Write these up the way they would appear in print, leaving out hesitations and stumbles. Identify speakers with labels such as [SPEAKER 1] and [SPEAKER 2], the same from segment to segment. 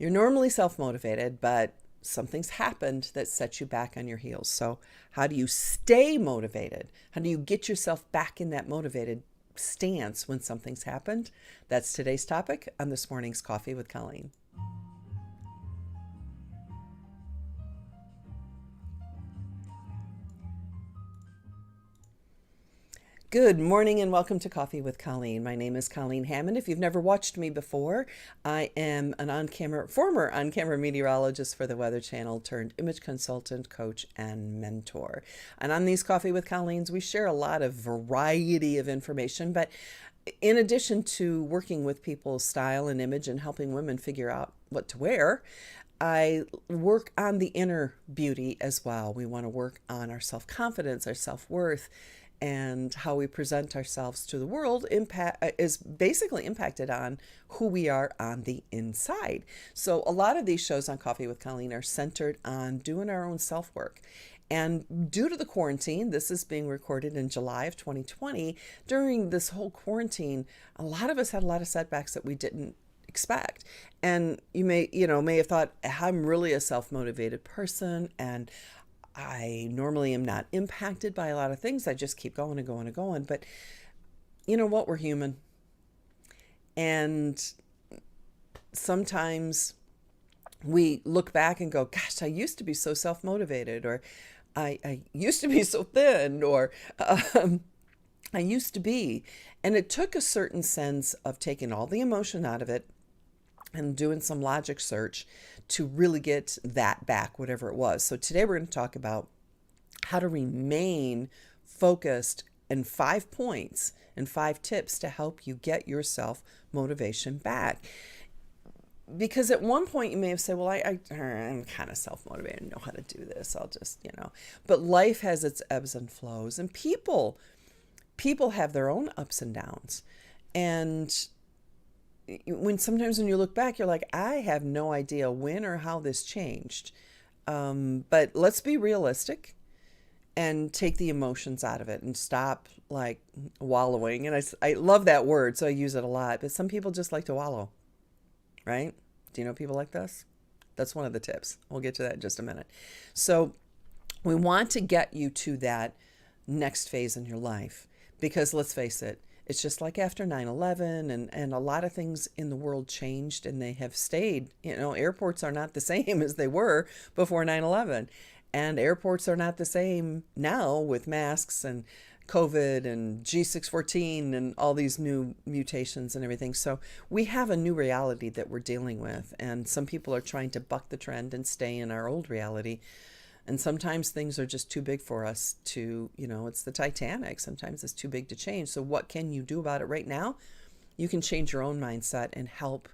[SPEAKER 1] You're normally self-motivated, but something's happened that sets you back on your heels. So, how do you stay motivated? How do you get yourself back in that motivated stance when something's happened? That's today's topic on this morning's Coffee with Colleen. Good morning and welcome to Coffee with Colleen. My name is Colleen Hammond. If you've never watched me before, I am an former on-camera meteorologist for the Weather Channel turned image consultant, coach, and mentor. And on these Coffee with Colleens, we share a lot of variety of information, but in addition to working with people's style and image and helping women figure out what to wear, I work on the inner beauty as well. We want to work on our self-confidence, our self-worth, and how we present ourselves to the world is basically impacted on who we are on the inside. So a lot of these shows on Coffee with Colleen are centered on doing our own self-work. And due to the quarantine, this is being recorded in July of 2020. During this whole quarantine, a lot of us had a lot of setbacks that we didn't expect. And you may have thought, I'm really a self-motivated person, and I normally am not impacted by a lot of things. I just keep going and going and going. But you know what? We're human. And sometimes we look back and go, gosh, I used to be so self-motivated, or I used to be so thin, or I used to be. And it took a certain sense of taking all the emotion out of it and doing some logic search to really get that back, whatever it was. So today we're going to talk about how to remain focused in 5 points and 5 tips to help you get your self motivation back. Because at one point you may have said, well, I'm kind of self-motivated, I know how to do this. I'll just, but life has its ebbs and flows, and people have their own ups and downs. And sometimes when you look back, you're like, I have no idea when or how this changed. But let's be realistic and take the emotions out of it and stop like wallowing. And I love that word, so I use it a lot. But some people just like to wallow, right? Do you know people like this? That's one of the tips. We'll get to that in just a minute. So we want to get you to that next phase in your life, because let's face it, it's just like after 9/11 and a lot of things in the world changed, and they have stayed. Airports are not the same as they were before 9/11. And airports are not the same now with masks and COVID and G614 and all these new mutations and everything. So we have a new reality that we're dealing with. And some people are trying to buck the trend and stay in our old reality. And sometimes things are just too big for us to, it's the Titanic. Sometimes it's too big to change. So what can you do about it right now? You can change your own mindset and help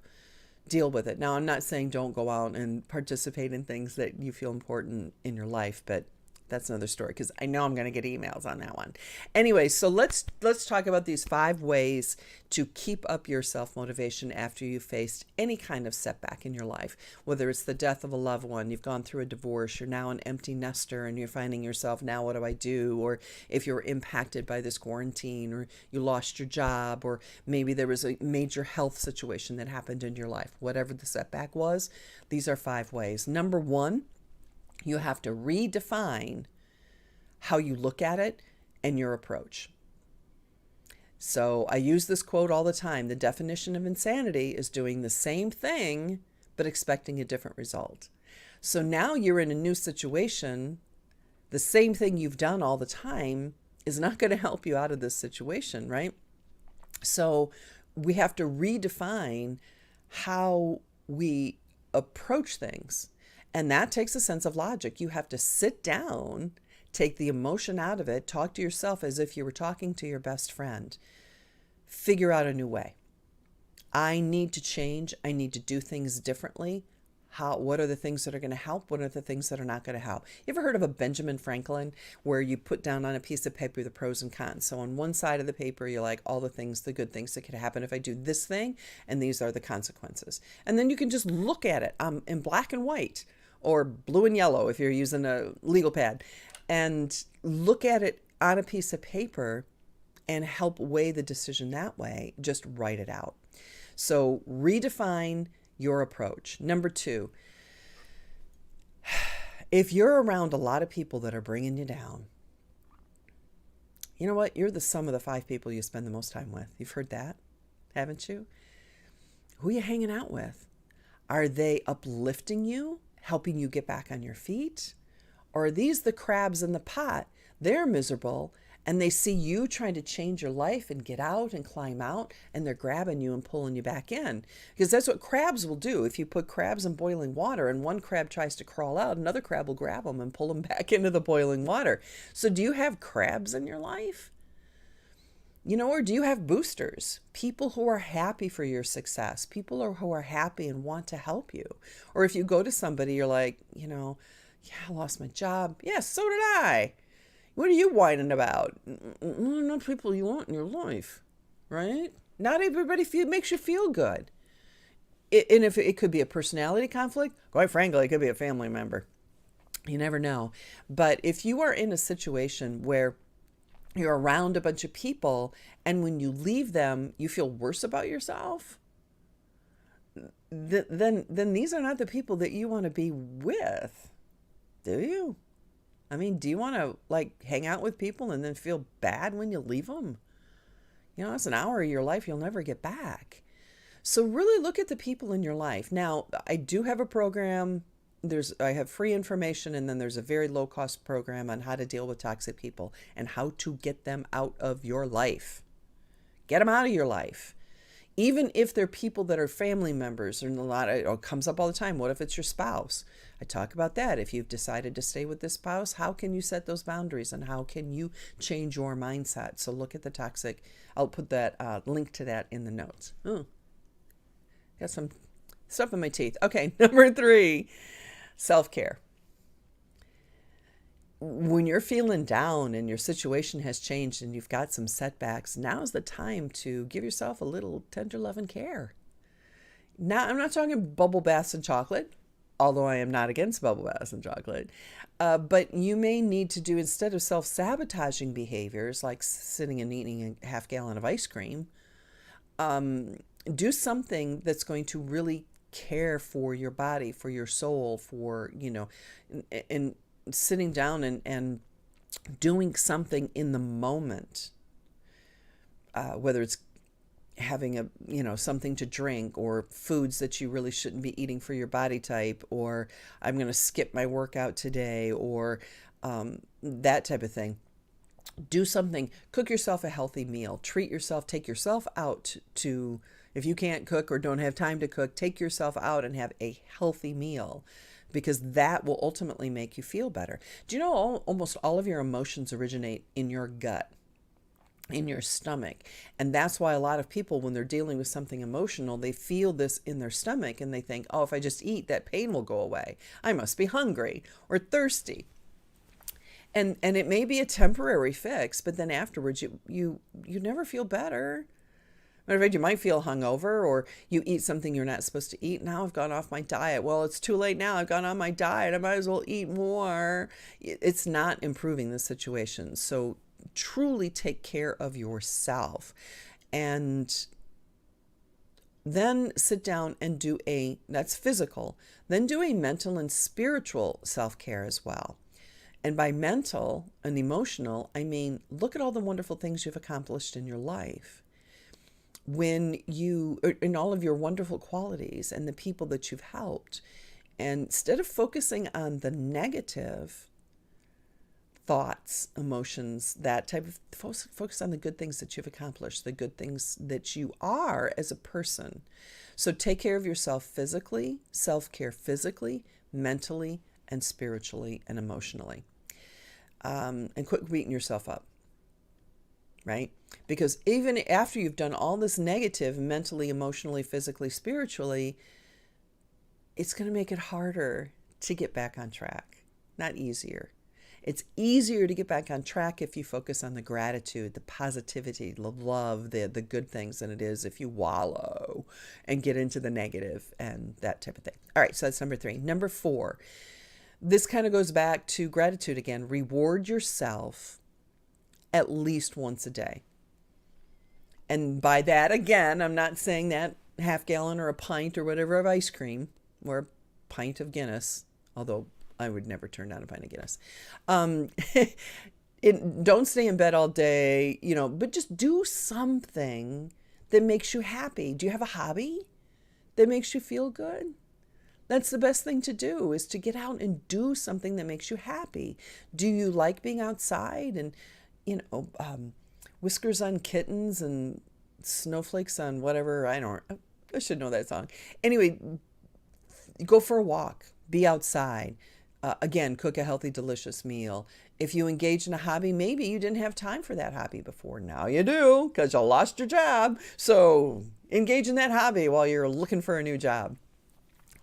[SPEAKER 1] deal with it. Now, I'm not saying don't go out and participate in things that you feel important in your life, but that's another story, because I know I'm going to get emails on that one. Anyway, so let's talk about these 5 ways to keep up your self-motivation after you've faced any kind of setback in your life, whether it's the death of a loved one, you've gone through a divorce, you're now an empty nester and you're finding yourself, now what do I do? Or if you're impacted by this quarantine, or you lost your job, or maybe there was a major health situation that happened in your life. Whatever the setback was, these are 5 ways. Number 1, you have to redefine how you look at it and your approach. So I use this quote all the time. The definition of insanity is doing the same thing but expecting a different result. So now you're in a new situation. The same thing you've done all the time is not going to help you out of this situation, right? So we have to redefine how we approach things. And that takes a sense of logic. You have to sit down, take the emotion out of it, talk to yourself as if you were talking to your best friend. Figure out a new way. I need to change. I need to do things differently. What are the things that are going to help? What are the things that are not going to help? You ever heard of a Benjamin Franklin, where you put down on a piece of paper the pros and cons? So on one side of the paper, you're like, all the things, the good things that could happen if I do this thing, and these are the consequences. And then you can just look at it in black and white, or blue and yellow if you're using a legal pad, and look at it on a piece of paper and help weigh the decision that way. Just write it out. So redefine your approach. Number two, if you're around a lot of people that are bringing you down, you know what? You're the sum of the 5 people you spend the most time with. You've heard that, haven't you? Who are you hanging out with? Are they uplifting you, helping you get back on your feet? Or are these the crabs in the pot? They're miserable, and they see you trying to change your life and get out and climb out, and they're grabbing you and pulling you back in. Because that's what crabs will do. If you put crabs in boiling water and one crab tries to crawl out, another crab will grab them and pull them back into the boiling water. So do you have crabs in your life? Or do you have boosters? People who are happy for your success, people who are happy and want to help you. Or if you go to somebody, you're like, yeah, I lost my job. Yeah, so did I. What are you whining about? Not people you want in your life, right? Not everybody makes you feel good. And if it could be a personality conflict, quite frankly, it could be a family member. You never know. But if you are in a situation where you're around a bunch of people, and when you leave them, you feel worse about yourself, then these are not the people that you want to be with, do you? I mean, do you want to hang out with people and then feel bad when you leave them? It's an hour of your life you'll never get back. So really look at the people in your life. Now, I do have a program. I have free information, and then there's a very low cost program on how to deal with toxic people and how to get them out of your life. Get them out of your life. Even if they're people that are family members, and it comes up all the time. What if it's your spouse? I talk about that. If you've decided to stay with this spouse, how can you set those boundaries and how can you change your mindset? So look at the toxic. I'll put that link to that in the notes. Got some stuff in my teeth. Okay, number 3. Self-care. When you're feeling down and your situation has changed and you've got some setbacks, now's the time to give yourself a little tender love and care. Now, I'm not talking bubble baths and chocolate, although I am not against bubble baths and chocolate. But you may need to do, instead of self-sabotaging behaviors like sitting and eating a half gallon of ice cream, do something that's going to really care for your body, for your soul, and sitting down and doing something in the moment, whether it's having something to drink or foods that you really shouldn't be eating for your body type, or I'm going to skip my workout today, or that type of thing. Do something, cook yourself a healthy meal, treat yourself, take yourself out to, if you can't cook or don't have time to cook, take yourself out and have a healthy meal, because that will ultimately make you feel better. Do you know almost all of your emotions originate in your gut, in your stomach? And that's why a lot of people, when they're dealing with something emotional, they feel this in their stomach and they think, if I just eat, that pain will go away. I must be hungry or thirsty. And it may be a temporary fix, but then afterwards you never feel better. Matter of fact, you might feel hungover, or you eat something you're not supposed to eat. Now I've gone off my diet. Well, it's too late now. I've gone on my diet. I might as well eat more. It's not improving the situation. So truly take care of yourself. And then sit down and that's physical. Then do a mental and spiritual self-care as well. And by mental and emotional, I mean, look at all the wonderful things you've accomplished in your life. In all of your wonderful qualities and the people that you've helped. And instead of focusing on the negative thoughts, emotions, that type of, focus on the good things that you've accomplished, the good things that you are as a person. So take care of yourself physically, self-care physically, mentally, and spiritually and emotionally. And quit beating yourself up. Right? Because even after you've done all this negative mentally, emotionally, physically, spiritually, it's going to make it harder to get back on track, not easier. It's easier to get back on track if you focus on the gratitude, the positivity, the love, the good things than it is if you wallow and get into the negative and that type of thing. All right, so that's number 3. Number 4, this kind of goes back to gratitude again. Reward yourself at least once a day. And by that, again, I'm not saying that half gallon or a pint or whatever of ice cream, or a pint of Guinness, although I would never turn down a pint of Guinness. Um, don't stay in bed all day, but just do something that makes you happy. Do you have a hobby that makes you feel good? That's the best thing to do, is to get out and do something that makes you happy. Do you like being outside and, you know, um, whiskers on kittens and snowflakes on whatever? I should know that song. Anyway, go for a walk, be outside. Again, cook a healthy, delicious meal. If you engage in a hobby, maybe you didn't have time for that hobby before. Now you do, because you lost your job. So engage in that hobby while you're looking for a new job.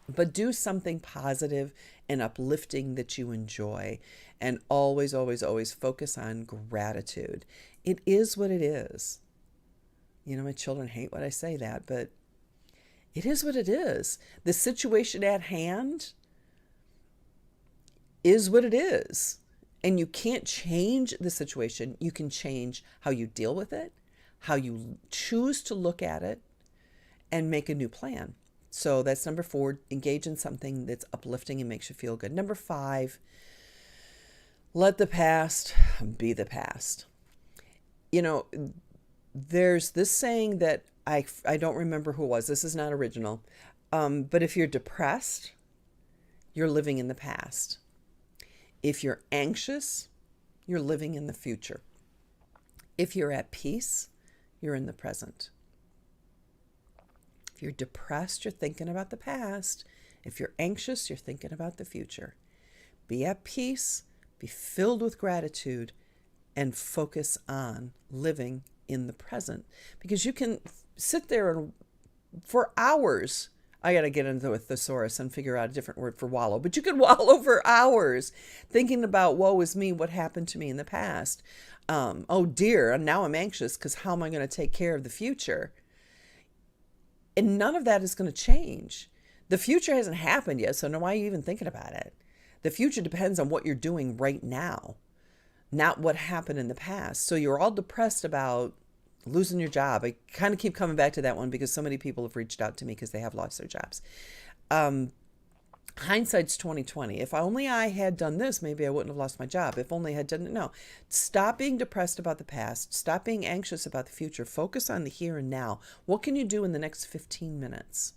[SPEAKER 1] But do something positive and uplifting that you enjoy. And always, always, always focus on gratitude. It is what it is. My children hate when I say that, but it is what it is. The situation at hand is what it is. And you can't change the situation. You can change how you deal with it, how you choose to look at it, and make a new plan. So that's number 4, engage in something that's uplifting and makes you feel good. Number 5, let the past be the past. There's this saying that I don't remember who it was. This is not original. But if you're depressed, you're living in the past. If you're anxious, you're living in the future. If you're at peace, you're in the present. If you're depressed, you're thinking about the past. If you're anxious, you're thinking about the future. Be at peace, be filled with gratitude, and focus on living in the present. Because you can sit there and for hours, I got to get into the thesaurus and figure out a different word for wallow, but you could wallow for hours thinking about, woe is me, what happened to me in the past. Oh dear, and now I'm anxious because how am I going to take care of the future? And none of that is going to change. The future hasn't happened yet, so why are you even thinking about it? The future depends on what you're doing right now, not what happened in the past. So you're all depressed about losing your job. I kind of keep coming back to that one because so many people have reached out to me because they have lost their jobs. Hindsight's 2020. If only I had done this, maybe I wouldn't have lost my job. If only I had done it. No. Stop being depressed about the past. Stop being anxious about the future. Focus on the here and now. What can you do in the next 15 minutes?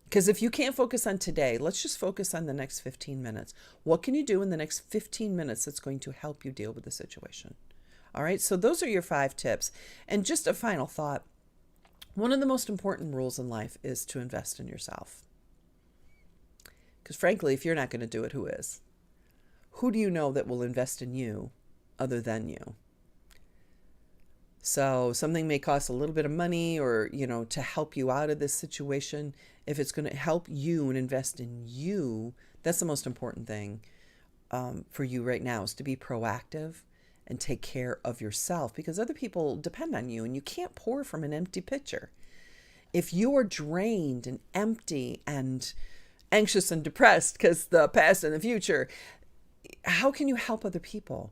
[SPEAKER 1] Because if you can't focus on today, let's just focus on the next 15 minutes. What can you do in the next 15 minutes that's going to help you deal with the situation? All right, so those are your 5 tips. And just a final thought. One of the most important rules in life is to invest in yourself. Because frankly, if you're not going to do it, who is? Who do you know that will invest in you other than you? So something may cost a little bit of money or, to help you out of this situation. If it's going to help you and invest in you, that's the most important thing for you right now, is to be proactive and take care of yourself, because other people depend on you and you can't pour from an empty pitcher. If you are drained and empty and anxious and depressed because the past and the future, how can you help other people?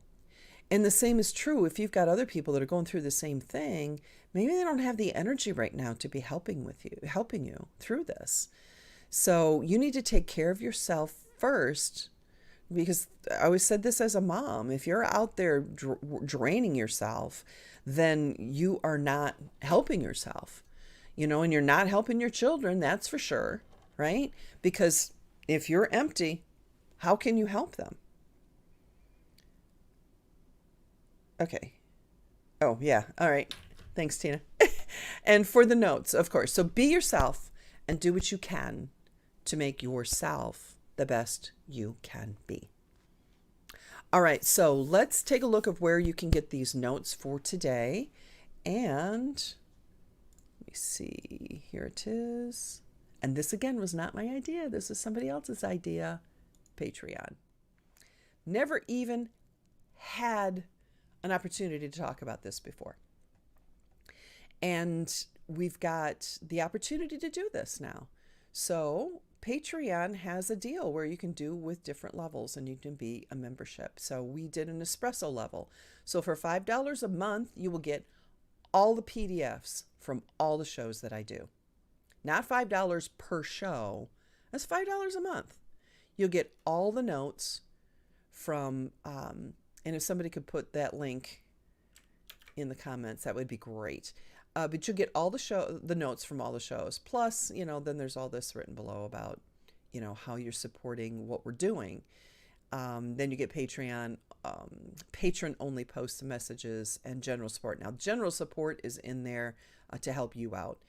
[SPEAKER 1] And the same is true if you've got other people that are going through the same thing. Maybe they don't have the energy right now to be helping you through this. So you need to take care of yourself first, because I always said this as a mom. If you're out there draining yourself, then you are not helping yourself, and you're not helping your children, that's for sure, right? Because if you're empty, how can you help them? Okay. Oh, yeah. All right. Thanks, Tina. And for the notes, of course. So be yourself and do what you can to make yourself the best you can be. All right. So let's take a look at where you can get these notes for today. And let me see. Here it is. And this, again, was not my idea. This is somebody else's idea. Patreon. Never even had an opportunity to talk about this before. And we've got the opportunity to do this now. So Patreon has a deal where you can do with different levels and you can be a membership. So we did an espresso level. So for $5 a month, you will get all the PDFs from all the shows that I do. not $5 per show. That's $5 a month. You'll get all the notes from, and if somebody could put that link in the comments, that would be great. But you'll get all the notes from all the shows. Plus, then there's all this written below about, how you're supporting what we're doing. Then you get Patreon, patron-only posts and messages, and general support. Now, general support is in there to help you out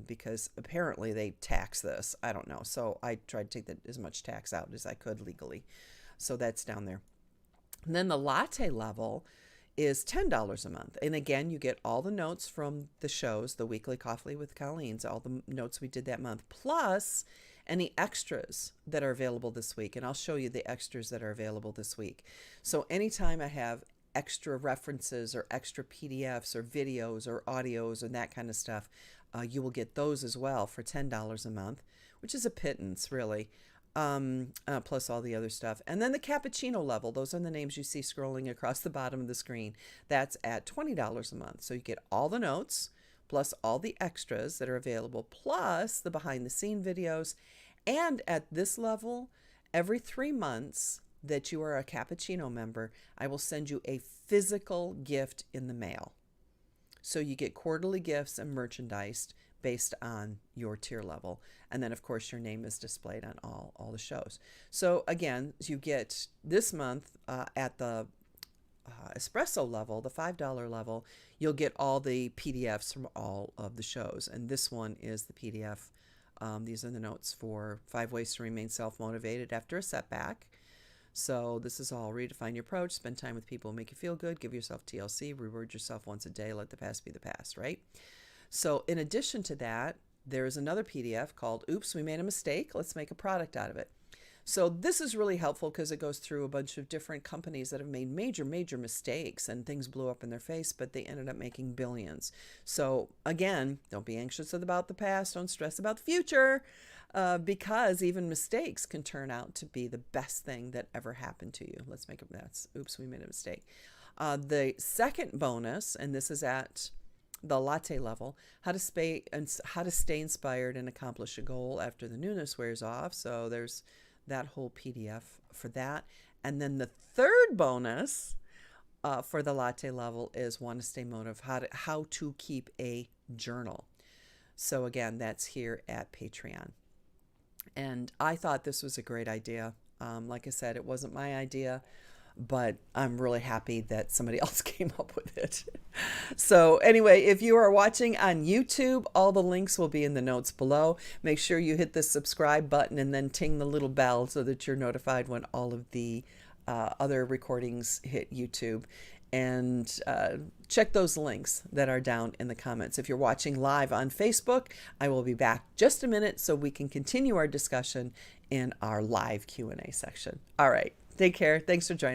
[SPEAKER 1] because apparently they tax this. I don't know. So I tried to take as much tax out as I could legally. So that's down there. And then the latte level is $10 a month. And again, you get all the notes from the shows, the weekly coffee with Colleen's, all the notes we did that month, plus any extras that are available this week. And I'll show you the extras that are available this week. So anytime I have extra references or extra PDFs or videos or audios and that kind of stuff, you will get those as well for $10 a month, which is a pittance, really. Plus all the other stuff. And then the cappuccino level, those are the names you see scrolling across the bottom of the screen. That's at $20 a month. So you get all the notes, plus all the extras that are available, plus the behind the scene videos. And at this level, every 3 months that you are a cappuccino member, I will send you a physical gift in the mail. So you get quarterly gifts and merchandise based on your tier level. And then, of course, your name is displayed on all the shows. So, again, you get this month at the espresso level, the $5 level, you'll get all the PDFs from all of the shows. And this one is the PDF. These are the notes for 5 ways to remain self-motivated after a setback. So this is all redefine your approach, spend time with people who make you feel good, give yourself TLC, reward yourself once a day, let the past be the past, right? So in addition to that, there is another PDF called Oops, We Made a Mistake. Let's make a product out of it. So this is really helpful because it goes through a bunch of different companies that have made major mistakes and things blew up in their face, but they ended up making billions. So again, don't be anxious about the past. Don't stress about the future because even mistakes can turn out to be the best thing that ever happened to you. Let's make it, that's Oops, We Made a Mistake. The second bonus, and this is at the latte level, how to stay inspired and accomplish a goal after the newness wears off. So there's that whole PDF for that. And then the third bonus for the latte level is want to stay motivated, how to keep a journal. So again, that's here at Patreon. And I thought this was a great idea. Like I said, it wasn't my idea, but I'm really happy that somebody else came up with it. So anyway, if you are watching on YouTube, all the links will be in the notes below. Make sure you hit the subscribe button and then ting the little bell so that you're notified when all of the other recordings hit YouTube. And check those links that are down in the comments. If you're watching live on Facebook, I will be back just a minute so we can continue our discussion in our live Q&A section. All right. Take care. Thanks for joining.